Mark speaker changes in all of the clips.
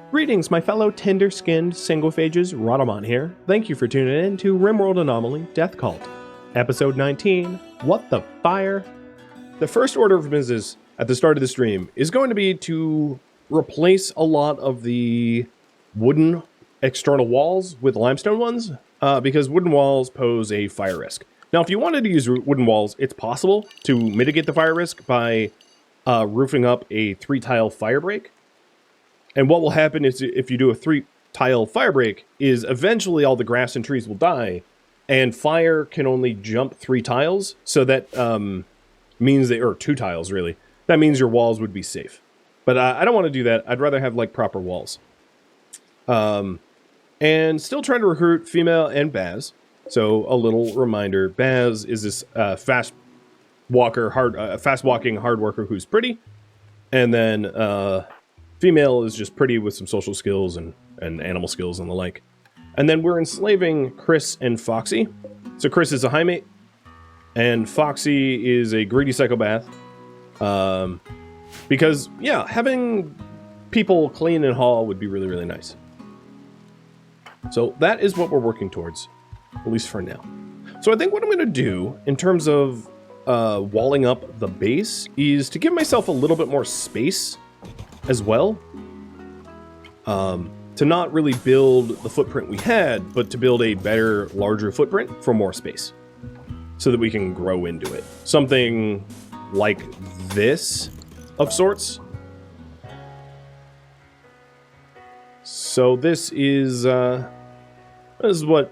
Speaker 1: Greetings, my fellow tender-skinned single-phages, Rhadamant here. Thank you for tuning in to RimWorld Anomaly Death Cult, Episode 19, What the Fire? The first order of business at the start of the stream is going to be to replace a lot of the wooden external walls with limestone ones, because wooden walls pose a fire risk. Now, if you wanted to use wooden walls, it's possible to mitigate the fire risk by roofing up a 3-tile fire break. And what will happen is if you do a 3-tile fire break is eventually all the grass and trees will die, and fire can only jump 3 tiles, so that means or 2 tiles really. That means your walls would be safe. But I don't want to do that. I'd rather have like proper walls. And still trying to recruit female and Baz. So a little reminder: Baz is this fast walking hard worker who's pretty, and then female is just pretty with some social skills and animal skills and the like. And then we're enslaving Chris and Foxy. So Chris is a high mate, and Foxy is a greedy psychopath. Because, yeah, having people clean and haul would be really, really nice. So that is what we're working towards, at least for now. So I think what I'm going to do in terms of walling up the base is to give myself a little bit more space as well, to not really build the footprint we had, but to build a better, larger footprint for more space, so that we can grow into it. Something like this, of sorts. So this is what,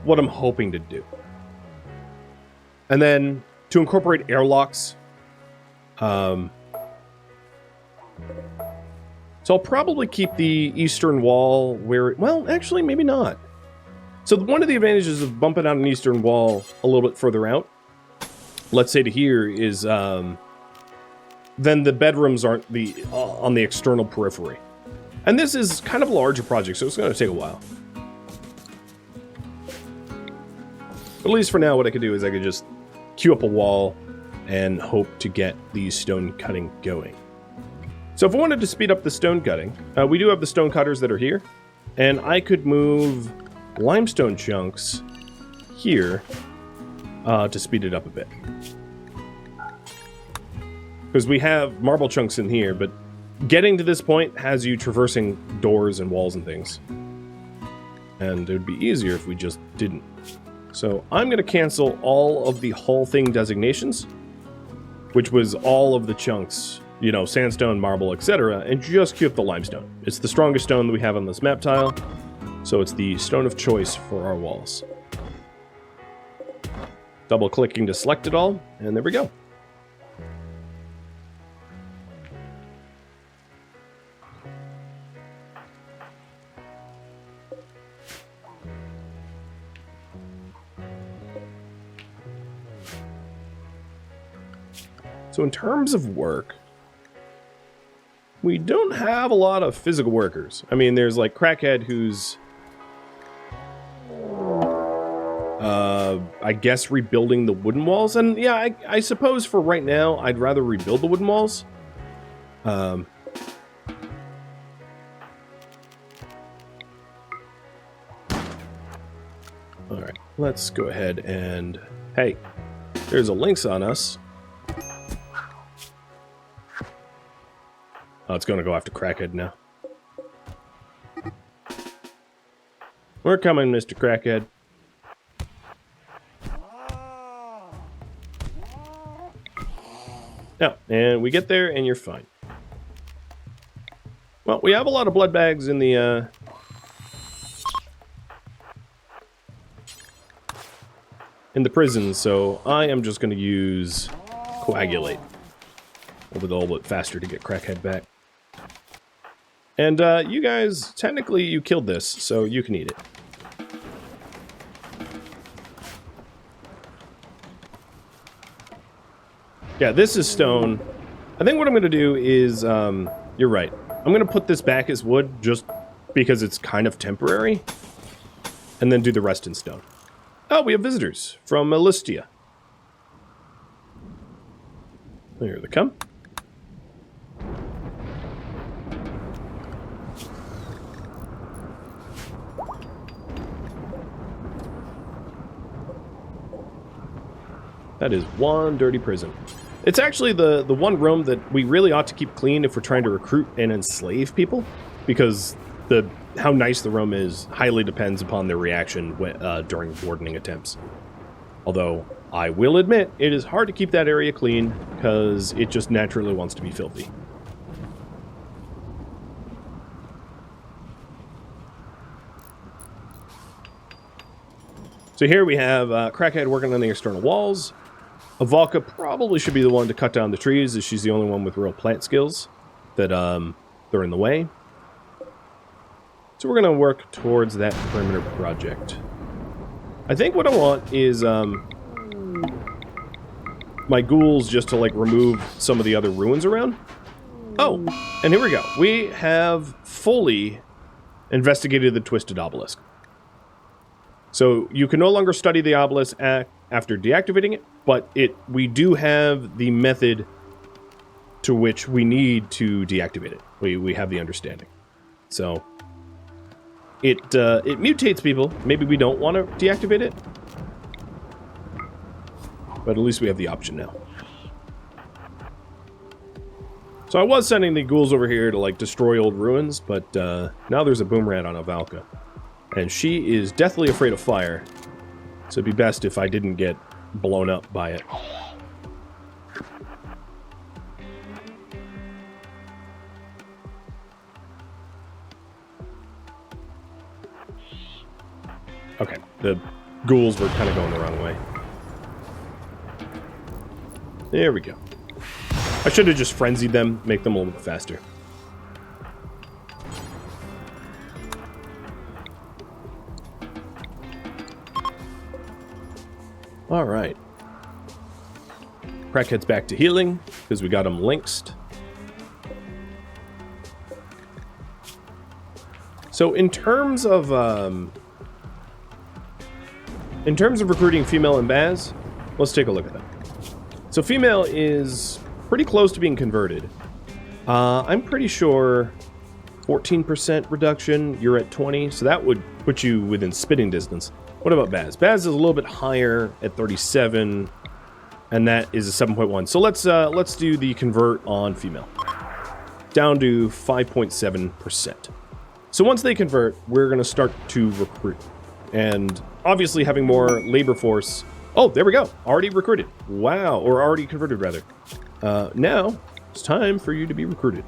Speaker 1: what I'm hoping to do. And then to incorporate airlocks, so I'll probably keep the eastern wall where, well, actually, maybe not. So one of the advantages of bumping out an eastern wall a little bit further out, let's say to here, is then the bedrooms aren't on the external periphery. And this is kind of a larger project, so it's going to take a while. But at least for now, what I could do is I could just queue up a wall and hope to get the stone cutting going. So if I wanted to speed up the stone cutting, we do have the stone cutters that are here, and I could move limestone chunks here to speed it up a bit. Because we have marble chunks in here, but getting to this point has you traversing doors and walls and things. And it would be easier if we just didn't. So I'm going to cancel all of the hull thing designations, which was all of the chunks, sandstone, marble, etc., and just queue up the limestone. It's the strongest stone that we have on this map tile, so it's the stone of choice for our walls. Double-clicking to select it all, and there we go. So in terms of work, we don't have a lot of physical workers. I mean, there's like Crackhead, who's, I guess, rebuilding the wooden walls. And yeah, I suppose for right now, I'd rather rebuild the wooden walls. All right, let's go ahead and, hey, there's a lynx on us. Oh, it's going to go after Crackhead now. We're coming, Mr. Crackhead. Yeah, and we get there, and you're fine. Well, we have a lot of blood bags in the prison, so I am just going to use Coagulate. A little bit faster to get Crackhead back. And you guys, technically you killed this, so you can eat it. Yeah, this is stone. I think what I'm going to do is, you're right. I'm going to put this back as wood just because it's kind of temporary. And then do the rest in stone. Oh, we have visitors from Melistia. Here they come. That is one dirty prison. It's actually the one room that we really ought to keep clean if we're trying to recruit and enslave people, because how nice the room is highly depends upon their reaction during wardening attempts. Although, I will admit, it is hard to keep that area clean, because it just naturally wants to be filthy. So here we have Crackhead working on the external walls. Avalka probably should be the one to cut down the trees, as she's the only one with real plant skills that they're in the way. So we're going to work towards that perimeter project. I think what I want is my ghouls just to, like, remove some of the other ruins around. Oh, and here we go. We have fully investigated the Twisted Obelisk. So you can no longer study the obelisk after deactivating it, but we do have the method to which we need to deactivate it. We have the understanding. So it mutates people. Maybe we don't want to deactivate it, but at least we have the option now. So I was sending the ghouls over here to, like, destroy old ruins, but now there's a boom rat on Avalka. And she is deathly afraid of fire, so it'd be best if I didn't get blown up by it. Okay, the ghouls were kind of going the wrong way. There we go. I should have just frenzied them, make them a little bit faster. Alright. Crackhead's back to healing, because we got him lynxed. So in terms of recruiting female and Baz, let's take a look at that. So female is pretty close to being converted. I'm pretty sure 14% reduction, you're at 20, so that would put you within spitting distance. What about Baz? Baz is a little bit higher at 37, and that is a 7.1. So let's do the convert on female. Down to 5.7%. So once they convert, we're going to start to recruit. And obviously having more labor force... Oh, there we go. Already recruited. Wow. Or already converted, rather. Now, it's time for you to be recruited.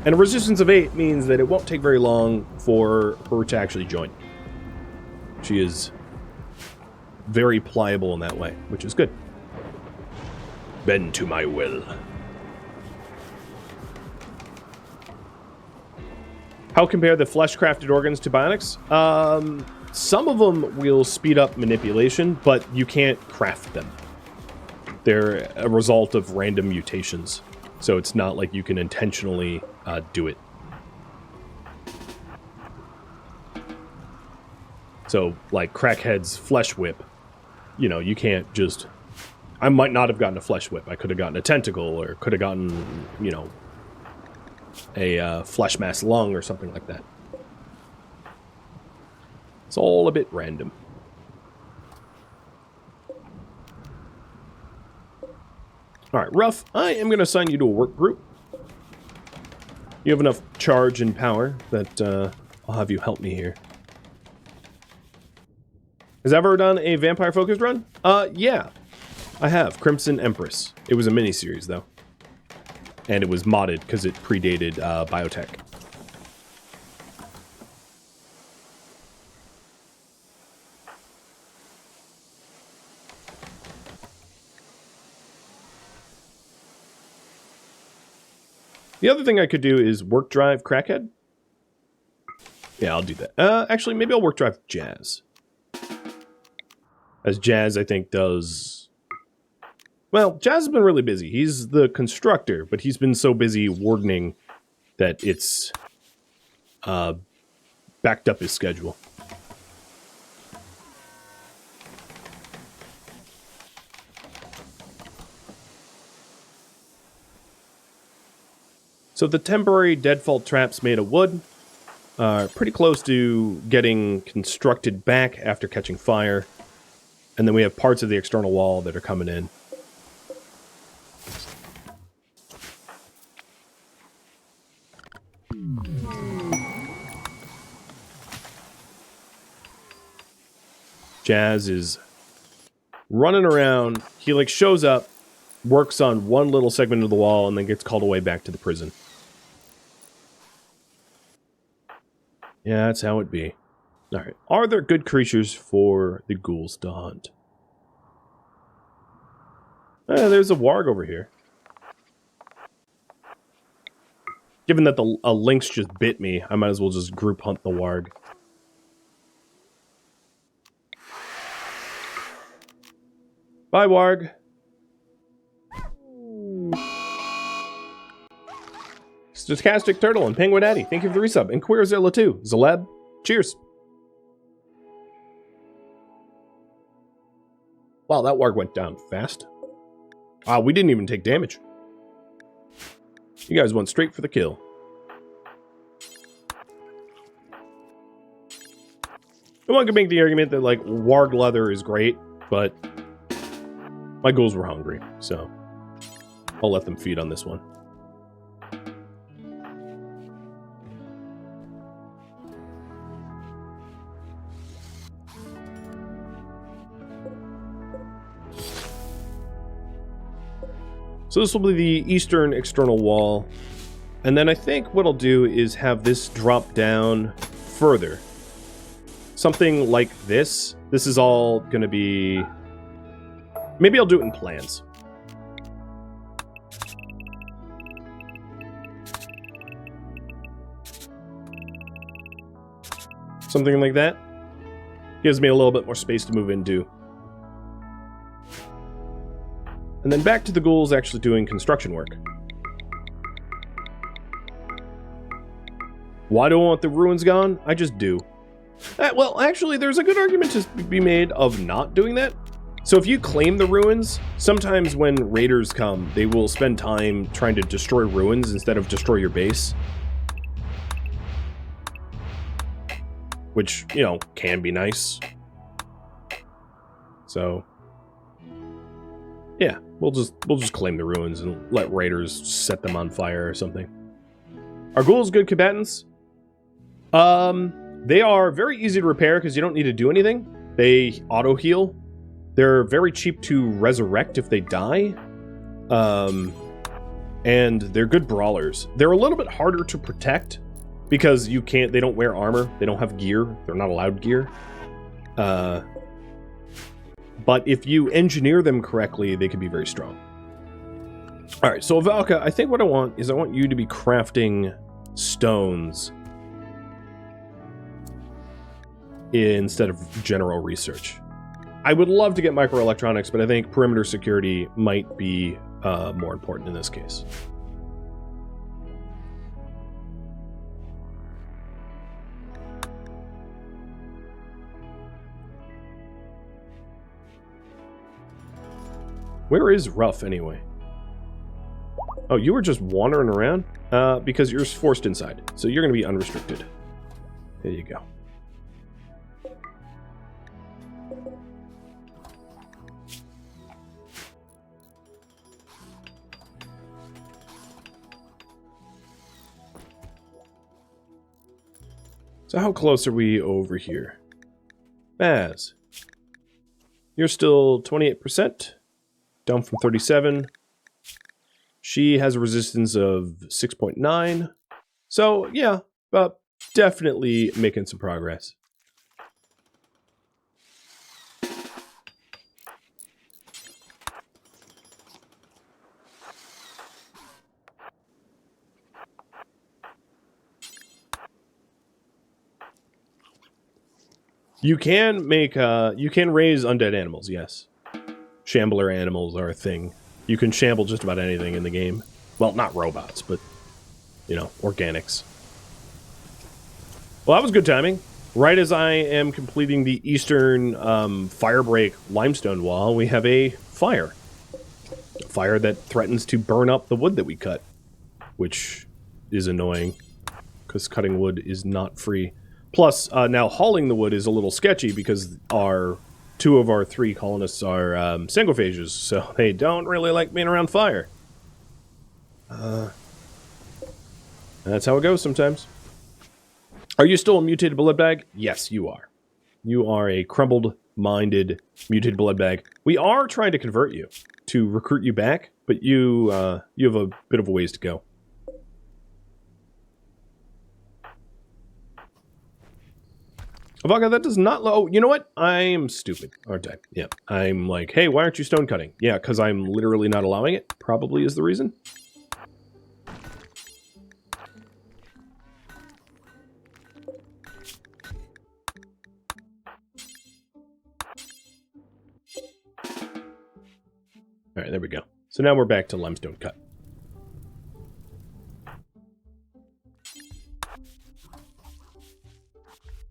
Speaker 1: And a resistance of 8 means that it won't take very long for her to actually join. She is very pliable in that way, which is good. Bend to my will. How compare the flesh-crafted organs to bionics? Some of them will speed up manipulation, but you can't craft them. They're a result of random mutations, so it's not like you can intentionally do it. So, like Crackhead's flesh whip, you know, you can't just... I might not have gotten a flesh whip. I could have gotten a tentacle, or could have gotten, you know, a flesh mass lung or something like that. It's all a bit random. Alright, Ruff, I am going to assign you to a work group. You have enough charge and power that I'll have you help me here. Has ever done a vampire-focused run? Yeah. I have. Crimson Empress. It was a mini-series, though. And it was modded because it predated biotech. The other thing I could do is work drive Crackhead. Yeah, I'll do that. Actually, maybe I'll work drive Jazz. As Jazz, I think, does... Well, Jazz has been really busy. He's the constructor, but he's been so busy wardening that it's backed up his schedule. So the temporary deadfall traps made of wood are pretty close to getting constructed back after catching fire. And then we have parts of the external wall that are coming in. Jazz is running around. He, like, shows up, works on one little segment of the wall, and then gets called away back to the prison. Yeah, that's how it be. Alright. Are there good creatures for the ghouls to hunt? There's a warg over here. Given that a lynx just bit me, I might as well just group hunt the warg. Bye, warg. Stochastic Turtle and Penguin Daddy, thank you for the resub. And Queerzilla too. Zaleb, cheers. Wow, that warg went down fast. Wow, we didn't even take damage. You guys went straight for the kill. One could make the argument that, like, warg leather is great, but my ghouls were hungry, so I'll let them feed on this one. So this will be the eastern external wall. And then I think what I'll do is have this drop down further. Something like this. This is all going to be... Maybe I'll do it in plans. Something like that. Gives me a little bit more space to move into. And then back to the ghouls actually doing construction work. Why do I want the ruins gone? I just do. Well, actually, there's a good argument to be made of not doing that. So if you claim the ruins, sometimes when raiders come, they will spend time trying to destroy ruins instead of destroy your base. Which, you know, can be nice. So... yeah, we'll just claim the ruins and let raiders set them on fire or something. Are ghouls good combatants? They are very easy to repair because you don't need to do anything. They auto-heal. They're very cheap to resurrect if they die. And they're good brawlers. They're a little bit harder to protect because they don't wear armor. They don't have gear. They're not allowed gear. But if you engineer them correctly, they can be very strong. Alright, so Valka, I think what I want is I want you to be crafting stones instead of general research. I would love to get microelectronics, but I think perimeter security might be more important in this case. Where is Ruff, anyway? Oh, you were just wandering around? Because you're forced inside. So you're going to be unrestricted. There you go. So how close are we over here? Baz. You're still 28%. Down from 37. She has a resistance of 6.9. So, yeah, definitely making some progress. You can raise undead animals, yes. Shambler animals are a thing. You can shamble just about anything in the game. Well, not robots, but, you know, organics. Well, that was good timing. Right as I am completing the eastern firebreak limestone wall, we have a fire. A fire that threatens to burn up the wood that we cut. Which is annoying, because cutting wood is not free. Plus, now hauling the wood is a little sketchy because two of our 3 colonists are sangophages, so they don't really like being around fire. That's how it goes sometimes. Are you still a mutated blood bag? Yes, you are. You are a crumbled-minded, mutated blood bag. We are trying to convert you to recruit you back, but you have a bit of a ways to go. Avaga, that does not... Oh, you know what? I'm stupid, aren't I? Yeah. I'm like, hey, why aren't you stone cutting? Yeah, because I'm literally not allowing it. Probably is the reason. Alright, there we go. So now we're back to limestone cut.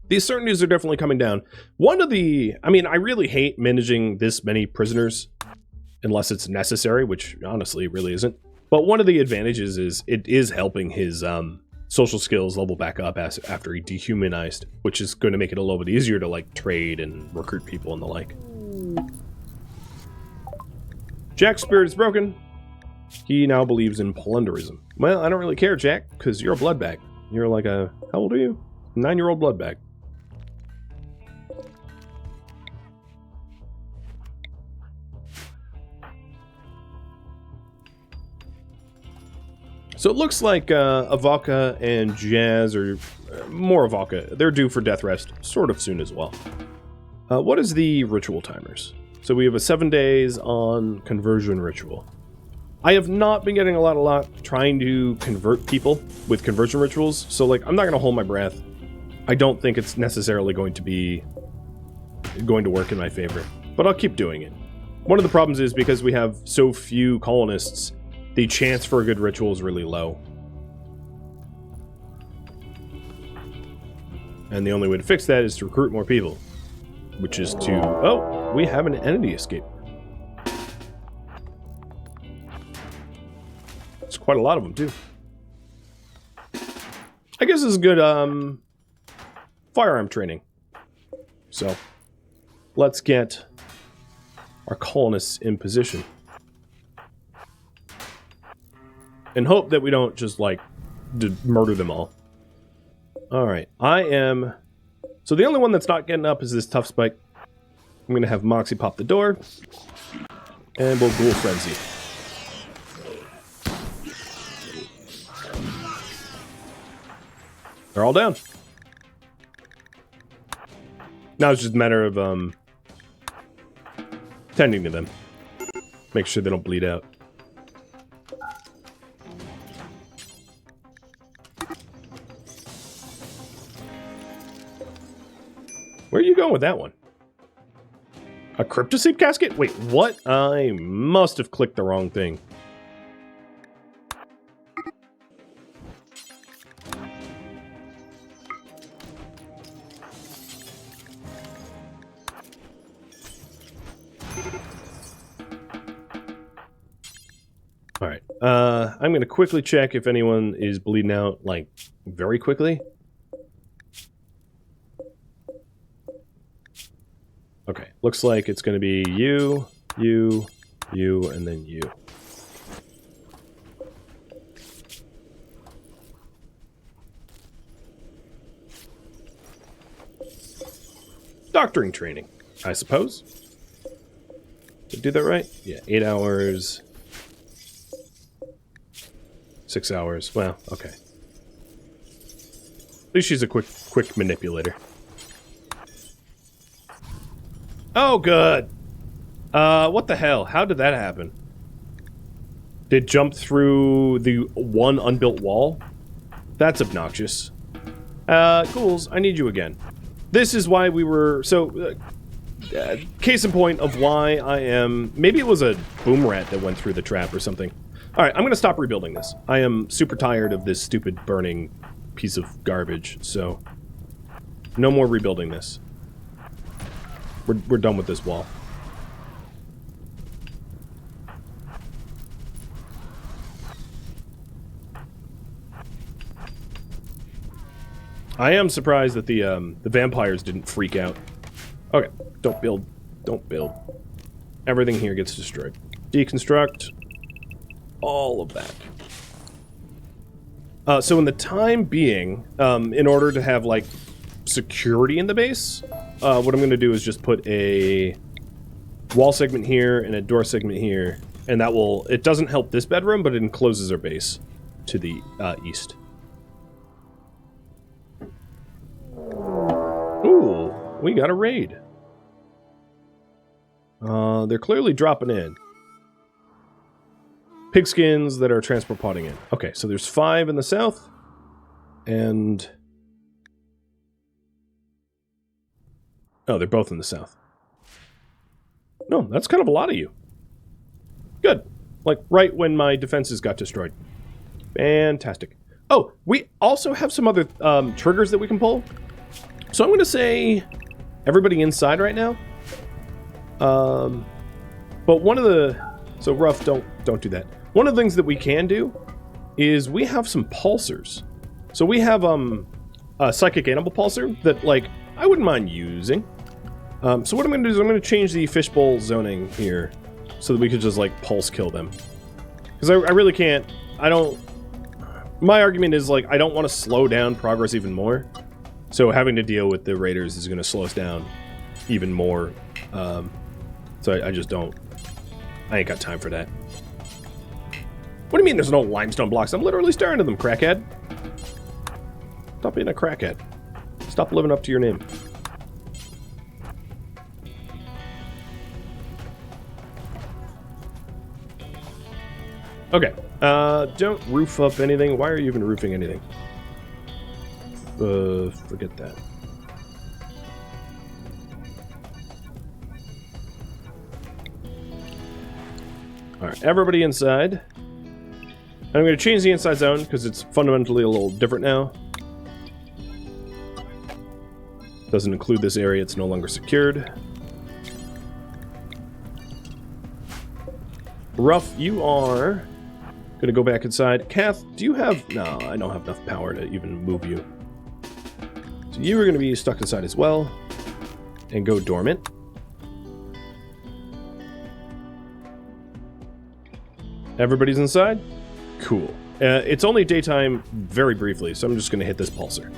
Speaker 1: These certainties are definitely coming down. One of the... I mean, I really hate managing this many prisoners unless it's necessary, which honestly it really isn't. But one of the advantages is it is helping his social skills level back up after he dehumanized, which is going to make it a little bit easier to, like, trade and recruit people and the like. Jack's spirit is broken. He now believes in plunderism. Well, I don't really care, Jack, because you're a blood bag. You're like a... How old are you? 9-year-old blood bag. So it looks like Avaka and Jazz, or more Avaka, they're due for death rest sort of soon as well. What is the ritual timers? So we have a 7 days on conversion ritual. I have not been getting a lot of luck trying to convert people with conversion rituals, so like I'm not going to hold my breath. I don't think it's necessarily going to work in my favor, but I'll keep doing it. One of the problems is because we have so few colonists, the chance for a good ritual is really low. And the only way to fix that is to recruit more people. Which is to... Oh, we have an entity escape. It's quite a lot of them, too. I guess this is good, firearm training. So, let's get our colonists in position. And hope that we don't just, like, murder them all. Alright, I am... So the only one that's not getting up is this tough spike. I'm going to have Moxie pop the door. And we'll Ghoul Frenzy. They're all down. Now it's just a matter of tending to them. Make sure they don't bleed out. Where are you going with that one? A cryptoseed casket? Wait, what? I must have clicked the wrong thing. Alright, I'm gonna quickly check if anyone is bleeding out, like, very quickly. Okay, looks like it's going to be you, you, you, and then you. Doctoring training, I suppose. Did I do that right? Yeah, 8 hours. 6 hours. Well, okay. At least she's a quick manipulator. Oh, good. What the hell? How did that happen? Did it jump through the one unbuilt wall? That's obnoxious. Ghouls, I need you again. This is why we were... So, case in point of why I am... Maybe it was a boom rat that went through the trap or something. Alright, I'm gonna stop rebuilding this. I am super tired of this stupid burning piece of garbage, so... No more rebuilding this. We're done with this wall. I am surprised that the vampires didn't freak out. Okay, don't build. Don't build. Everything here gets destroyed. Deconstruct. All of that. So in the time being, in order to have, like, security in the base, what I'm going to do is just put a wall segment here and a door segment here, and that will, it doesn't help this bedroom, but it encloses our base to the east. Ooh, we got a raid. They're clearly dropping in. Pigskins that are transport podding in. Okay, so there's 5 in the south, and... oh, they're both in the south. No, that's kind of a lot of you. Good. Like, right when my defenses got destroyed. Fantastic. Oh, we also have some other triggers that we can pull. So I'm going to say everybody inside right now. But one of the... so, Ruff, don't do that. One of the things that we can do is we have some pulsers. So we have a psychic animal pulsar that, like, I wouldn't mind using. So what I'm going to do is I'm going to change the fishbowl zoning here so that we could just, like, pulse kill them. Because I really can't... I don't... my argument is, like, I don't want to slow down progress even more. So having to deal with the raiders is going to slow us down even more. So I just don't... I ain't got time for that. What do you mean there's no limestone blocks? I'm literally staring at them, crackhead. Stop being a crackhead. Stop living up to your name. Okay. Don't roof up anything. Why are you even roofing anything? Forget that. Alright, everybody inside. I'm going to change the inside zone because it's fundamentally a little different now. Doesn't include this area, it's no longer secured. Ruff, you are going to go back inside. Kath, do you have... no, I don't have enough power to even move you. So you are going to be stuck inside as well. And go dormant. Everybody's inside? Cool. It's only daytime very briefly, so I'm just going to hit this pulsar.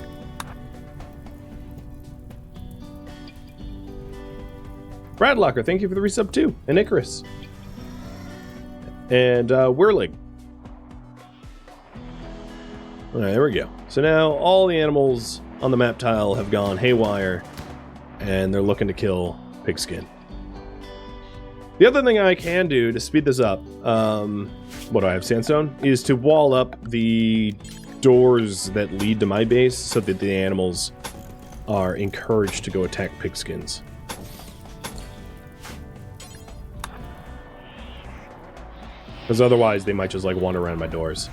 Speaker 1: Bradlocker, thank you for the resub too. And Icarus. And Whirling. Alright, there we go. So now all the animals on the map tile have gone haywire, and they're looking to kill Pigskin. The other thing I can do to speed this up, what do I have, sandstone? Is to wall up the doors that lead to my base so that the animals are encouraged to go attack pigskins. Because otherwise they might just like wander around my doors.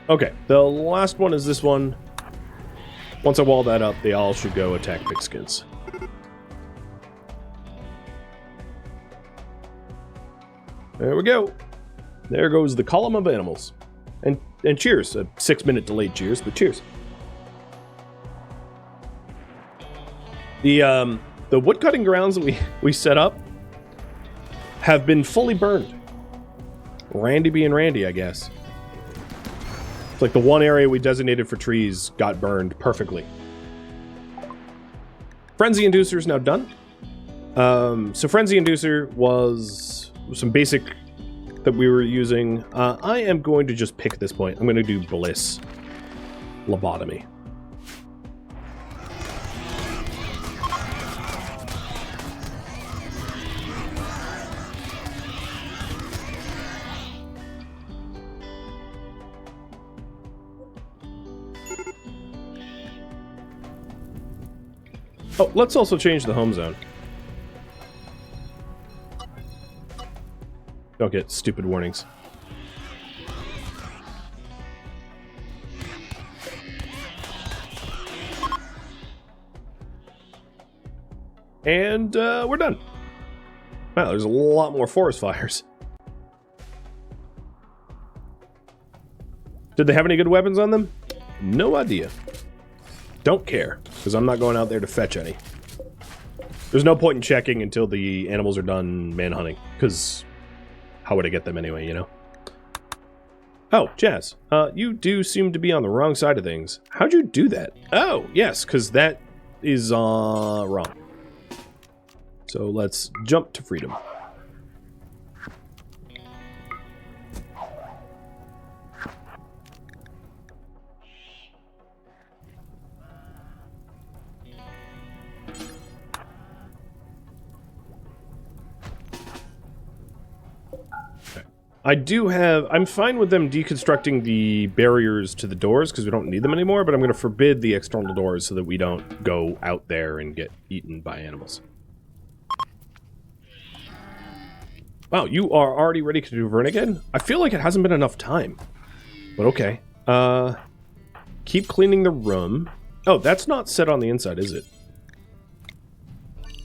Speaker 1: Okay, the last one is this one. Once I wall that up, they all should go attack pigskins. There we go. There goes the column of animals. And cheers. A 6-minute delayed cheers, but cheers. The woodcutting grounds that we set up have been fully burned. Randy being Randy, I guess. It's like the one area we designated for trees got burned perfectly. Frenzy Inducer is now done. So Frenzy Inducer was some basic that we were using. I am going to just pick this point. I'm going to do Bliss. Lobotomy. Oh, let's also change the home zone. Don't get stupid warnings. And we're done. Wow, there's a lot more forest fires. Did they have any good weapons on them? No idea. Don't care, because I'm not going out there to fetch any. There's no point in checking until the animals are done manhunting, because how would I get them anyway, you know? Oh, Jazz, you do seem to be on the wrong side of things. How'd you do that? Oh, yes, because that is wrong. So let's jump to freedom. I'm fine with them deconstructing the barriers to the doors because we don't need them anymore, but I'm going to forbid the external doors so that we don't go out there and get eaten by animals. Wow, you are already ready to do Vern again? I feel like it hasn't been enough time. But okay. Keep cleaning the room. Oh, that's not set on the inside, is it?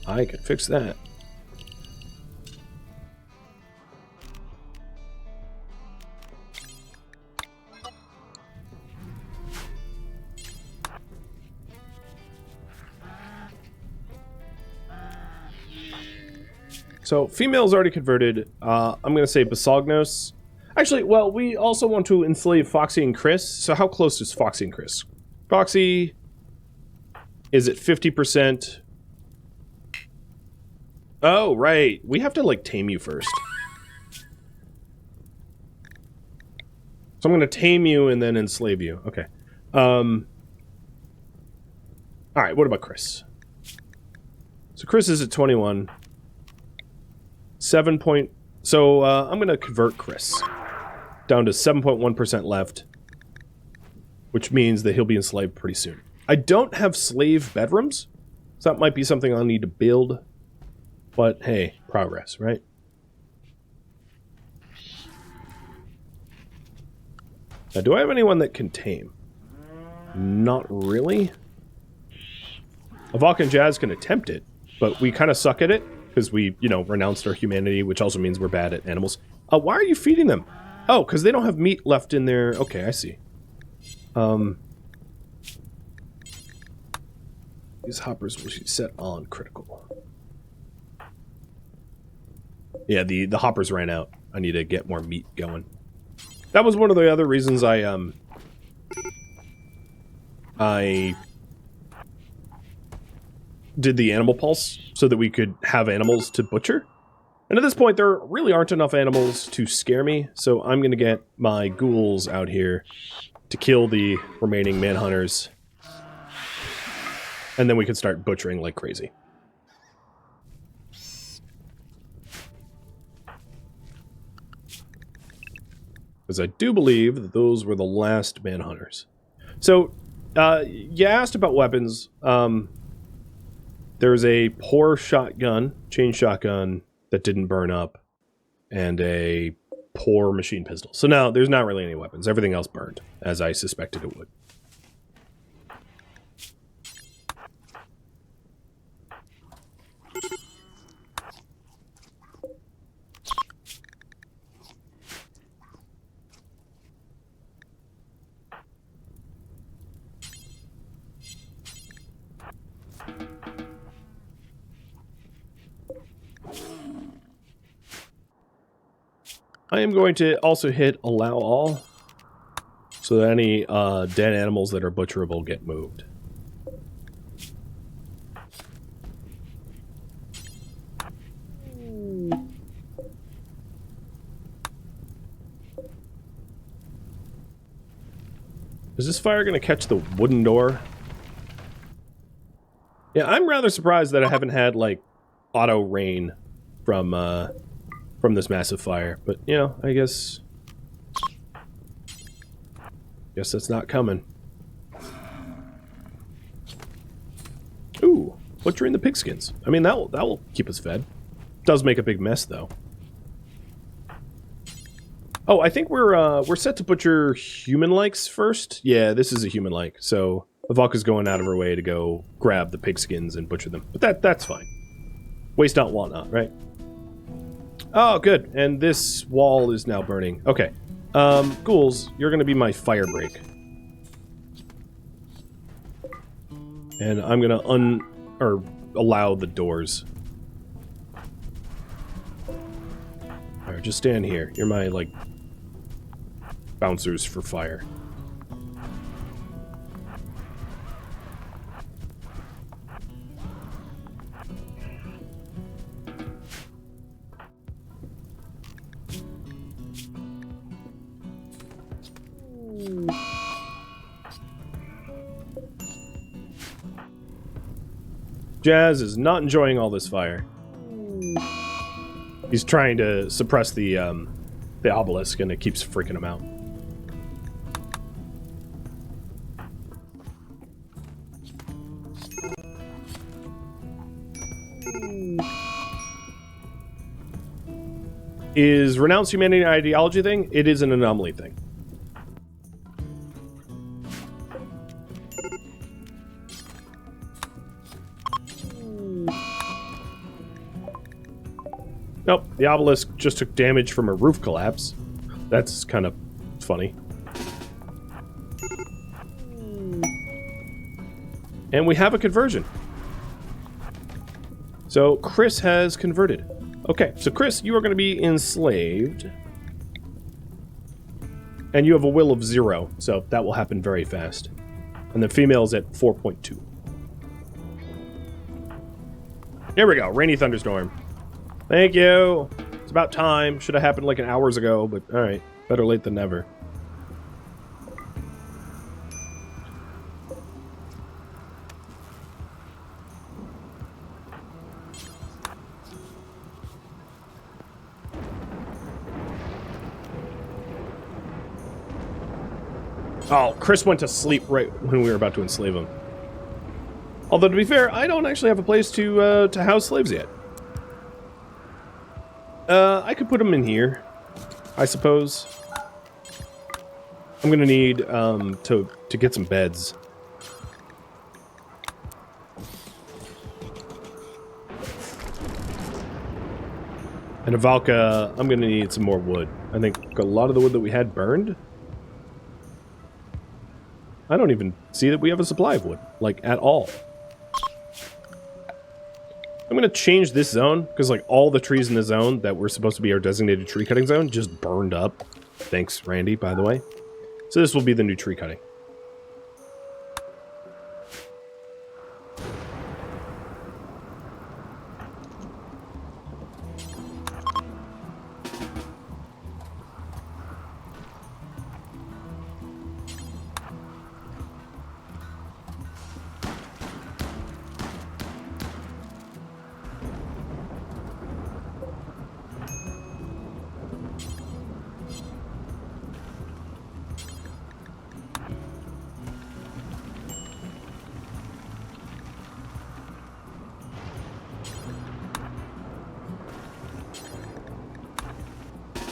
Speaker 1: I can fix that. So, female's already converted. I'm going to say Basognos. Actually, well, we also want to enslave Foxy and Chris. So how close is Foxy and Chris? Foxy is at 50%. Oh, right. We have to, like, tame you first. So I'm going to tame you and then enslave you. Okay. Alright, what about Chris? So Chris is at 21. 7 point... So, I'm going to convert Chris down to 7.1% left, which means that he'll be enslaved pretty soon. I don't have slave bedrooms, so that might be something I'll need to build, but hey, progress, right? Now, do I have anyone that can tame? Not really. Avok and Jazz can attempt it, but we kind of suck at it. Because we, you know, renounced our humanity, which also means we're bad at animals. Why are you feeding them? Oh, because they don't have meat left in their... Okay, I see. These hoppers will be set on critical. Yeah, the hoppers ran out. I need to get more meat going. That was one of the other reasons I did the animal pulse so that we could have animals to butcher. And at this point, there really aren't enough animals to scare me, so I'm going to get my ghouls out here to kill the remaining manhunters. And then we can start butchering like crazy. Because I do believe that those were the last manhunters. So, you asked about weapons. There's a poor shotgun, chain shotgun, that didn't burn up, and a poor machine pistol. So now, there's not really any weapons. Everything else burned, as I suspected it would. I am going to also hit allow all, so that any dead animals that are butcherable get moved. Is this fire going to catch the wooden door? Yeah, I'm rather surprised that I haven't had, like, auto rain from this massive fire. But, you know, I guess that's not coming. Ooh, butchering the pigskins. I mean, that will keep us fed. Does make a big mess, though. Oh, I think we're set to butcher human-likes first. Yeah, this is a human-like, so Avalka's going out of her way to go grab the pigskins and butcher them. But that's fine. Waste not, want not, right? Oh, good. And this wall is now burning. Okay. Ghouls, you're gonna be my fire break. And I'm gonna allow the doors. Alright, just stand here. You're my, like, bouncers for fire. Jazz is not enjoying all this fire. He's trying to suppress the obelisk, and it keeps freaking him out. Is renounce humanity an ideology thing? It is an anomaly thing. Nope, the obelisk just took damage from a roof collapse. That's kind of funny. And we have a conversion. So Chris has converted. Okay, so Chris, you are going to be enslaved. And you have a will of 0, so that will happen very fast. And the female's at 4.2. There we go, rainy thunderstorm. Thank you. It's about time. Should have happened like an hours ago, but alright. Better late than never. Oh, Chris went to sleep right when we were about to enslave him. Although, to be fair, I don't actually have a place to house slaves yet. I could put them in here, I suppose. I'm gonna need to get some beds. And Avalka, I'm gonna need some more wood. I think a lot of the wood that we had burned. I don't even see that we have a supply of wood, like, at all. I'm gonna change this zone, because like all the trees in the zone that were supposed to be our designated tree cutting zone just burned up. Thanks, Randy, by the way. So this will be the new tree cutting.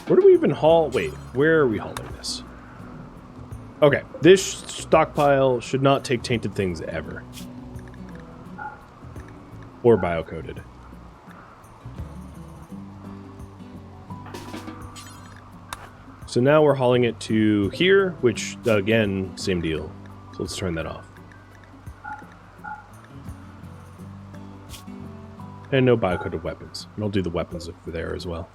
Speaker 1: Where do we even haul? Wait, where are we hauling this? Okay, this stockpile should not take tainted things ever. Or biocoded. So now we're hauling it to here, which, again, same deal. So let's turn that off. And no biocoded weapons. And I'll do the weapons over there as well.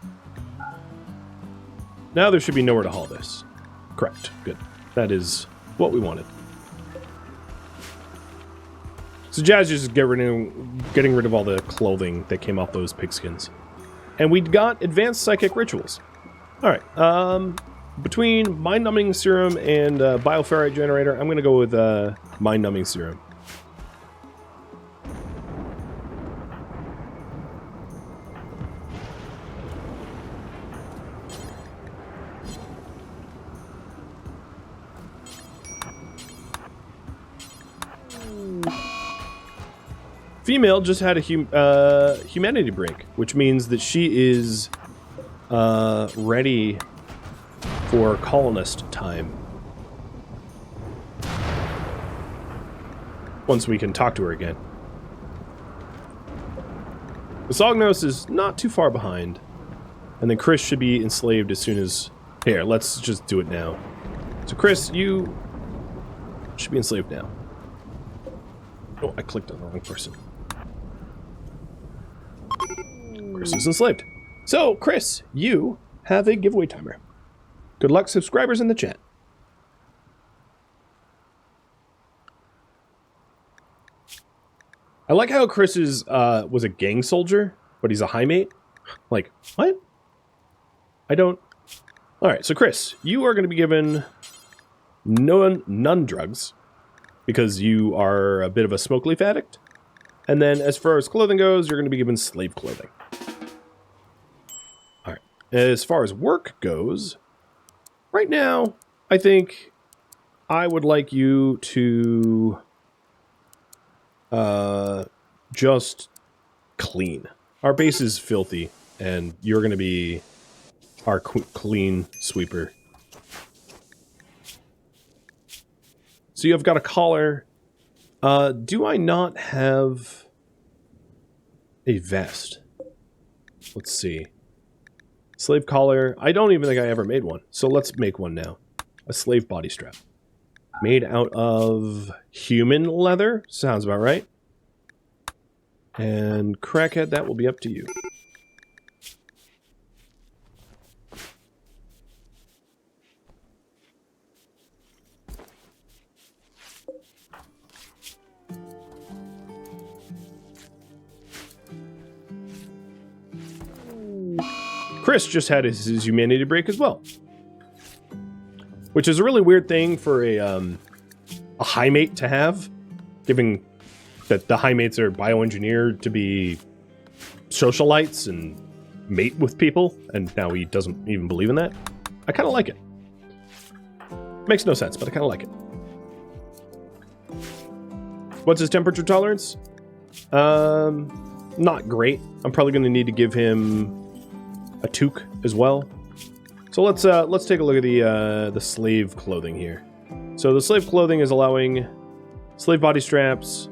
Speaker 1: Now there should be nowhere to haul this. Correct. Good. That is what we wanted. So Jazz just getting rid of all the clothing that came off those pigskins. And we got advanced psychic rituals. Alright. Between mind-numbing serum and bioferrite generator, I'm going to go with mind-numbing serum. Female just had a humanity break, which means that she is ready for colonist time. Once we can talk to her again. The Sognos is not too far behind, and then Chris should be enslaved as soon as Here, let's just do it now. So, Chris, you should be enslaved now. Oh, I clicked on the wrong person. Chris is enslaved. So, Chris, you have a giveaway timer. Good luck, subscribers in the chat. I like how Chris is, was a gang soldier, but he's a high mate. Like, what? I don't... Alright, so Chris, you are going to be given none drugs, because you are a bit of a smoke leaf addict. And then as far as clothing goes, you're going to be given slave clothing. Alright, as far as work goes, right now, I think I would like you to just clean. Our base is filthy, and you're going to be our clean sweeper. So you've got a collar. Do I not have a vest? Let's see. Slave collar. I don't even think I ever made one. So let's make one now. A slave body strap. Made out of human leather. Sounds about right. And crackhead, that will be up to you. Chris just had his humanity break as well. Which is a really weird thing for a high mate to have, given that the high mates are bioengineered to be socialites and mate with people, and now he doesn't even believe in that. I kind of like it. Makes no sense, but I kind of like it. What's his temperature tolerance? Not great. I'm probably going to need to give him a toque as well. So let's take a look at the slave clothing here. So the slave clothing is allowing slave body straps.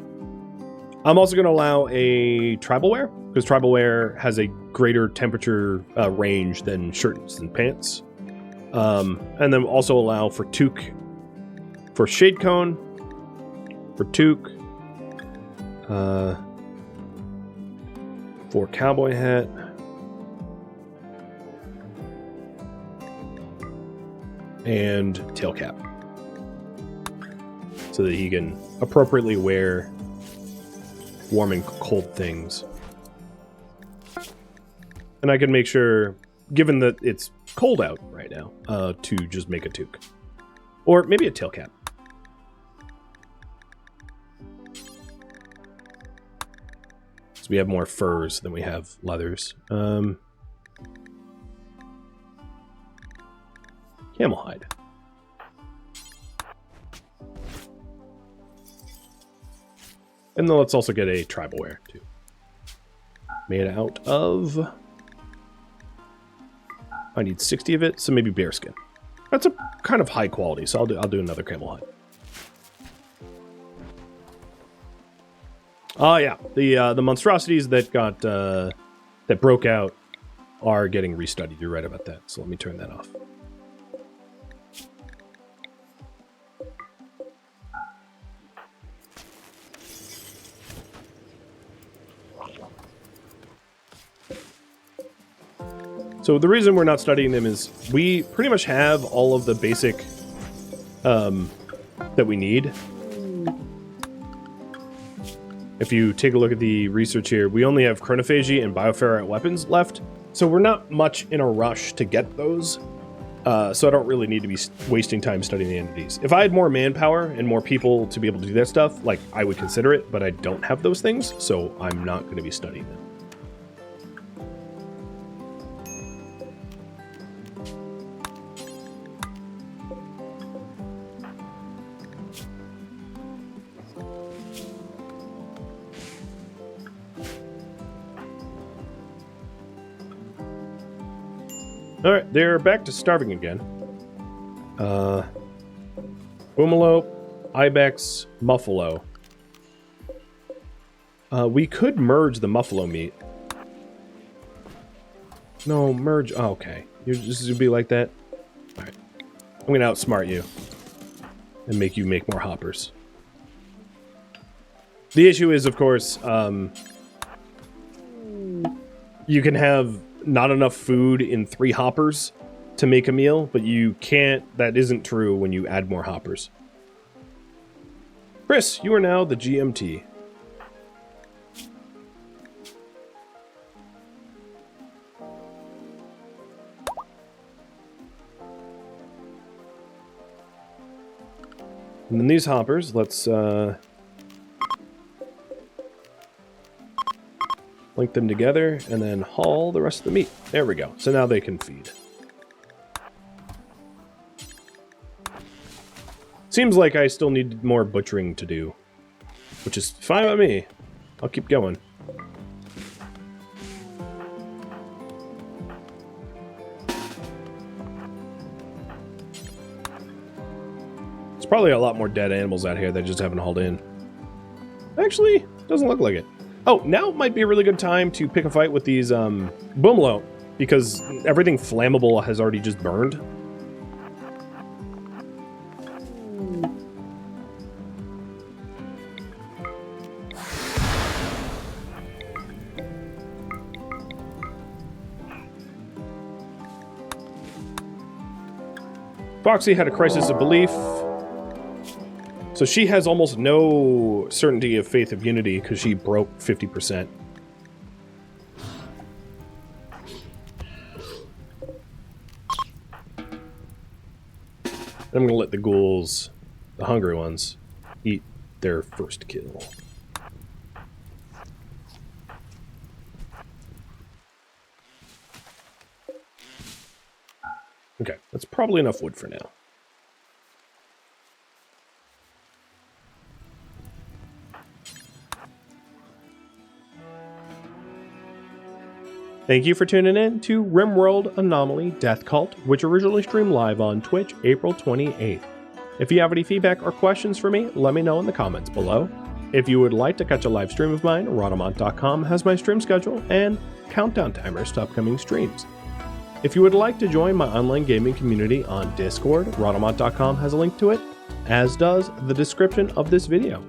Speaker 1: I'm also going to allow a tribal wear, because tribal wear has a greater temperature range than shirts and pants. And then also allow for toque, for shade cone, for toque, for cowboy hat, and tail cap, so that he can appropriately wear warm and cold things. And I can make sure, given that it's cold out right now, to just make a toque. Or maybe a tail cap. So we have more furs than we have leathers. Camel hide. And then let's also get a tribal wear, too. Made out of... I need 60 of it, so maybe bearskin. That's a kind of high quality, so I'll do another camel hide. Oh yeah, the monstrosities that got that broke out are getting restudied. You're right about that. So let me turn that off. So the reason we're not studying them is we pretty much have all of the basic that we need. If you take a look at the research here, we only have chronophagy and bioferrite weapons left, so we're not much in a rush to get those. So I don't really need to be wasting time studying the entities. If I had more manpower and more people to be able to do that stuff, like, I would consider it, but I don't have those things, so I'm not going to be studying them. Alright, they're back to starving again. Boomalope, Ibex, Muffalo. We could merge the Muffalo meat. No, merge... Oh, okay. You're just gonna be like that? I'm going to outsmart you and make you make more hoppers. The issue is, of course, you can have not enough food in 3 hoppers to make a meal, but you can't. That isn't true when you add more hoppers. Chris, you are now the GMT. And then these hoppers, let's link them together and then haul the rest of the meat. There we go. So now they can feed. Seems like I still need more butchering to do, which is fine with me. I'll keep going. There's probably a lot more dead animals out here that just haven't hauled in. Actually, doesn't look like it. Oh, now might be a really good time to pick a fight with these boomloat, because everything flammable has already just burned. Foxy had a crisis of belief. So she has almost no certainty of faith of unity because she broke 50%. I'm going to let the ghouls, the hungry ones, eat their first kill. Okay, that's probably enough wood for now. Thank you for tuning in to RimWorld Anomaly Death Cult, which originally streamed live on Twitch April 28th. If you have any feedback or questions for me, let me know in the comments below. If you would like to catch a live stream of mine, Rhadamant.com has my stream schedule and countdown timers to upcoming streams. If you would like to join my online gaming community on Discord, Rhadamant.com has a link to it, as does the description of this video.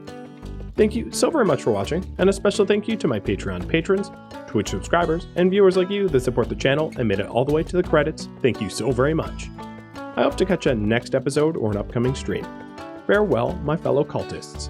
Speaker 1: Thank you so very much for watching, and a special thank you to my Patreon patrons, Twitch subscribers, and viewers like you that support the channel and made it all the way to the credits. Thank you so very much. I hope to catch you next episode or an upcoming stream. Farewell, my fellow cultists.